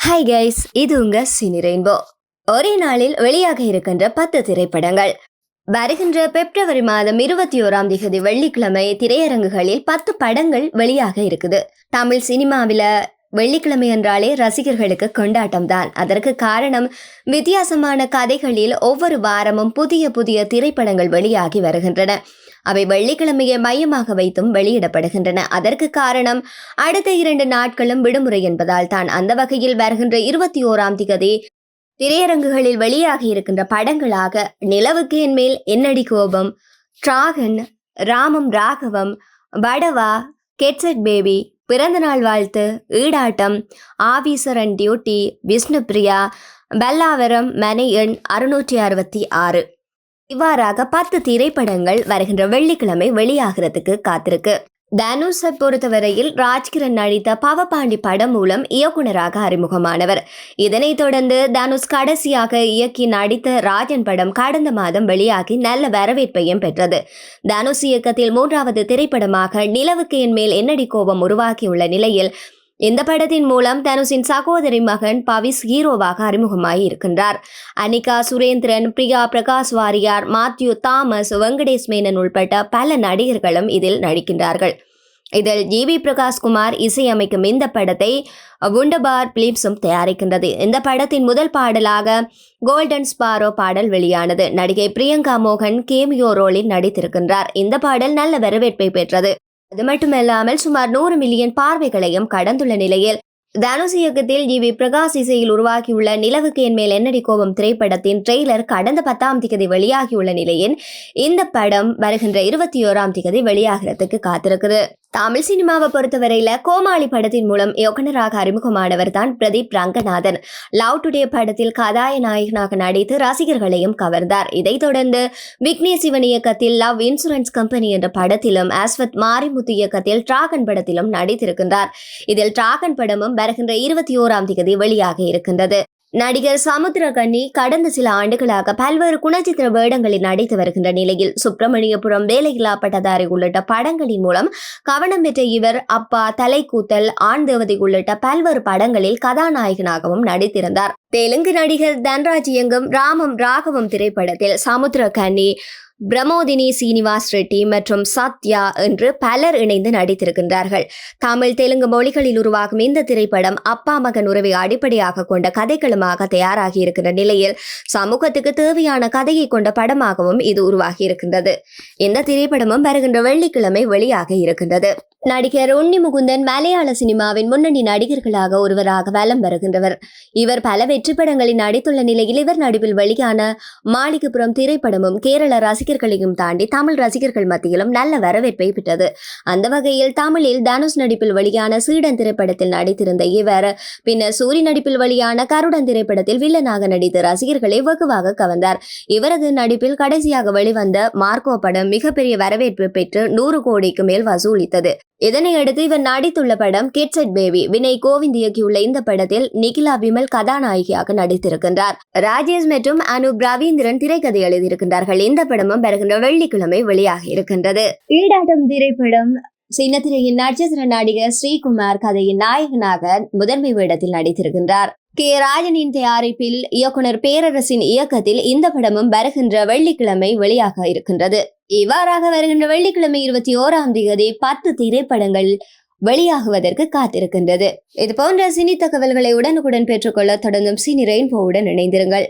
Hi guys, இது உங்க cine rainbow. ஒரே நாளில் வெளியாக இருக்கின்ற 10 திரைப்படங்கள். வருகின்ற பிப்ரவரி மாதம் 21 வெள்ளிக்கிழமை திரையரங்குகளில் 10 படங்கள் வெளியாக இருக்குது. தமிழ் சினிமாவில வெள்ளிக்கிழமை என்றாலே ரசிகர்களுக்கு கொண்டாட்டம் தான். அதற்கு காரணம் வித்தியாசமான கதைகளில் ஒவ்வொரு வாரமும் புதிய புதிய திரைப்படங்கள் வெளியாகி வருகின்றன. அவை வெள்ளிக்கிழமையை மையமாக வைத்தும் வெளியிடப்படுகின்றன. அதற்கு காரணம் அடுத்த 2 நாட்களும் விடுமுறை என்பதால் தான். அந்த வகையில் வருகின்ற 21 திரையரங்குகளில் வெளியாகி இருக்கின்ற படங்களாக நிலவுக்கு என் மேல் என்னடி கோபம், டிராகன், ராமம் ராகவம், வடவா, கெட்செட் பேபி, பிறந்தநாள் வாழ்த்து, ஈடாட்டம், officer and duty, Vishnupriya, Pallavaram, மனை எண் 666 இவ்வாறாக 10 திரைப்படங்கள் வருகின்ற வெள்ளிக்கிழமை வெளியாகிறதுக்கு காத்திருக்கு. தனுஷை பொறுத்தவரையில் ராஜ்கிரண் நடித்த பவபாண்டி படம் மூலம் இயக்குனராக அறிமுகமானவர். இதனைத் தொடர்ந்து தனுஷ் கடைசியாக இயக்கி நடித்த ராஜன் படம் கடந்த மாதம் வெளியாகி நல்ல வரவேற்பையும் பெற்றது. தனுஷ் இயக்கத்தில் 3வது திரைப்படமாக நிலவுக்கு என் மேல் என்னடி கோபம் உருவாக்கியுள்ள நிலையில் இந்த படத்தின் மூலம் தனுஷின் சகோதரி மகன் பவிஸ் ஹீரோவாக அறிமுகமாகி இருக்கின்றார். அனிகா சுரேந்திரன், பிரியா பிரகாஷ் வாரியார், மாத்யூ தாமஸ், வெங்கடேஷ் மேனன் உள்பட்ட பல நடிகர்களும் இதில் நடிக்கின்றார்கள். இதில் ஜிவி பிரகாஷ்குமார் இசையமைக்கும் இந்த படத்தை வுண்டபார் பிலிப்ஸும் தயாரிக்கின்றது. இந்த படத்தின் முதல் பாடலாக கோல்டன் ஸ்பாரோ பாடல் வெளியானது. நடிகை பிரியங்கா மோகன் கேமியோ ரோலில் நடித்திருக்கின்றார். இந்த பாடல் நல்ல வரவேற்பை பெற்றது. அது மட்டுமல்லாமல் சுமார் 100 மில்லியன் பார்வைகளையும் கடந்துள்ள நிலையில் தனுஷ் இயக்கத்தில் ஜிவி பிரகாஷ் இசையில் உருவாகியுள்ள நிலவுக்கு என் மேல் என்னடி கோபம் திரைப்படத்தின் ட்ரெய்லர் கடந்த 10 வெளியாகியுள்ள நிலையில் இந்த படம் வருகின்ற 21 வெளியாகிறதுக்கு காத்திருக்குது. தமிழ் சினிமாவை பொறுத்தவரையில கோமாளி படத்தின் மூலம் இயக்குனராக அறிமுகமானவர் தான் பிரதீப் ரங்கநாதன். லவ் டுடே படத்தில் கதாநாயகனாக நடித்து ரசிகர்களையும் கவர்ந்தார். இதைத் தொடர்ந்து விக்னேஷ் சிவன் இயக்கத்தில் லவ் இன்சூரன்ஸ் கம்பெனி என்ற படத்திலும் அஸ்வத் மாரிமுத்து இயக்கத்தில் டிராகன் படத்திலும் நடித்திருக்கின்றார். இதில் டிராகன் படமும் வருகின்ற 21 வெளியாக இருக்கின்றது. நடிகர் சமுத்திரகன்னி கடந்த சில ஆண்டுகளாக பல்வேறு குணச்சித்திர வேடங்களில் நடித்து வருகின்ற நிலையில் சுப்பிரமணியபுரம், வேலையில்லா பட்டதாரி உள்ளிட்ட படங்களின் மூலம் கவனம் பெற்ற இவர் அப்பா, தலைக்கூத்தல், ஆண் தேவதை உள்ளிட்ட பல்வேறு படங்களில் கதாநாயகனாகவும் நடித்திருந்தார். தெலுங்கு நடிகர் தன்ராஜ் இயங்கும் ராமம் ராகவம் திரைப்படத்தில் சமுத்திரகன்னி, பிரமோதினி சீனிவாஸ் ரெட்டி மற்றும் சத்யா என்று பலர் இணைந்து நடித்திருக்கின்றார்கள். தமிழ், தெலுங்கு மொழிகளில் உருவாகும் இந்த திரைப்படம் அப்பா மகன் உறவை அடிப்படையாக கொண்ட கதைக்களமாக தயாராகி இருக்கின்ற நிலையில் சமூகத்துக்கு தேவையான கதையை கொண்ட படமாகவும் இது உருவாகி இருக்கின்றது. இந்த திரைப்படமும் வருகின்ற வெள்ளிக்கிழமை வெளியாக இருக்கின்றது. நடிகர் உன்னி முகுந்தன் மலையாள சினிமாவின் முன்னணி நடிகர்களாக ஒருவராக வலம் வருகின்றவர். இவர் பல வெற்றி படங்களில் நடித்துள்ள நிலையில் இவர் நடிப்பில் வெளியான மாளிகைப்புறம் திரைப்படமும் கேரள ரசிகர்களையும் தாண்டி தமிழ் ரசிகர்கள் மத்தியிலும் நல்ல வரவேற்பை பெற்றது. அந்த வகையில் தமிழில் தனுஷ் நடிப்பில் வெளியான சீடன் திரைப்படத்தில் நடித்திருந்த இவர் பின்னர் சூரி நடிப்பில் வெளியான கருடன் திரைப்படத்தில் வில்லனாக நடித்து ரசிகர்களை வெகுவாக கவர்ந்தார். இவரது நடிப்பில் கடைசியாக வெளிவந்த மார்க்கோ படம் மிகப்பெரிய வரவேற்பு பெற்று 100 கோடிக்கு மேல் வசூலித்தது. இதனையடுத்து இவர் நடித்துள்ள படம் கெட்செட் பேபி. வினய் கோவிந்த் இயக்கியுள்ள இந்த படத்தில் நிகிலா விமல் கதாநாயகியாக நடித்திருக்கின்றார். ராஜேஷ் மற்றும் அனூப் ரவீந்திரன் திரைக்கதை எழுதியிருக்கின்றார்கள். இந்த படமும் வருகின்ற வெள்ளிக்கிழமை வெளியாக இருக்கின்றது. ஈடாட்டம் திரைப்படம் சின்னத்திரையின் நட்சத்திர நடிகர் ஸ்ரீகுமார் கதையின் நாயகனாக முதன்மை வேடத்தில் நடித்திருக்கின்றார். கே ராஜனின் தயாரிப்பில் இயக்குனர் பேரரசின் இயக்கத்தில் இந்த படமும் வருகின்ற வெள்ளிக்கிழமை வெளியாக இருக்கின்றது. இவ்வாறாக வருகின்ற வெள்ளிக்கிழமை 21 10 திரைப்படங்கள் வெளியாகுவதற்கு காத்திருக்கின்றது. இது போன்ற சினி தகவல்களை உடனுக்குடன் பெற்றுக்கொள்ள தொடர்ந்தும் சினி ரெயின்போவுடன் இணைந்திருங்கள்.